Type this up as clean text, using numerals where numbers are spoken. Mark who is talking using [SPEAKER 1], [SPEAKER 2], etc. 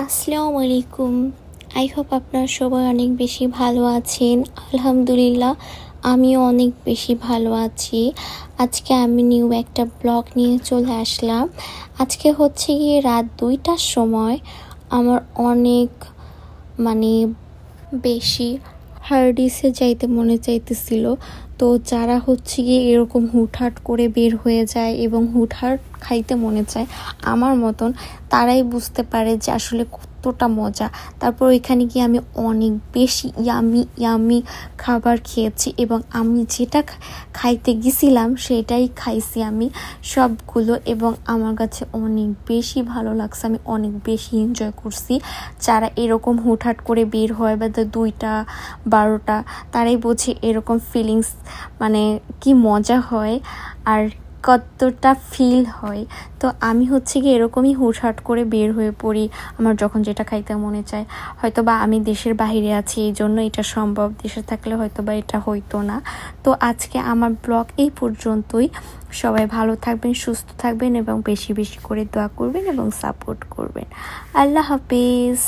[SPEAKER 1] আসসালামু আলাইকুম। I hope আপনারা সবাই অনেক বেশি ভালো আছেন। আলহামদুলিল্লাহ আমিও অনেক বেশি ভালো আছি। আজকে আমি নিউ একটা ব্লগ নিয়ে চলে আসলাম। আজকে হচ্ছে গিয়ে রাত 2টার সময় আমার অনেক বেশি হার্ডিসে যাইতে মনে চাইতেছিল। তো যারা হচ্ছে গিয়ে এরকম হুটহাট করে বের হয়ে যায় এবং হুটহাট খাইতে মনে চায় আমার মতন, তারাই বুঝতে পারে যে আসলে কতটা মজা। তারপর ওইখানে গিয়ে আমি অনেক বেশি ইয়ামি খাবার খেয়েছি এবং আমি যেটা খাইতে গেছিলাম সেটাই খাইছি আমি সবগুলো, এবং আমার কাছে অনেক বেশি ভালো লাগছে। আমি অনেক বেশি এনজয় করছি। যারা এরকম হুটহাট করে বের হয় বা 2টা 12টা, তারাই বোঝে এরকম ফিলিংস কি মজা হয় আর কতটা ফিল হয়। তো আমি হচ্ছে কি এরকমই হুটহাট করে বের হয়ে পড়ি আমার যখন যেটা খাইতে মনে চায়। হয়তো বা আমি দেশের বাইরে আছি, এই জন্য এটা সম্ভব, দেশে থাকলে হয়তো বা এটা হইতো না। তো আজকে আমার ব্লগ এই পর্যন্তই। সবাই ভালো থাকবেন, সুস্থ থাকবেন এবং বেশি বেশি করে দোয়া করবেন এবং সাপোর্ট করবেন। আল্লাহ হাফেজ।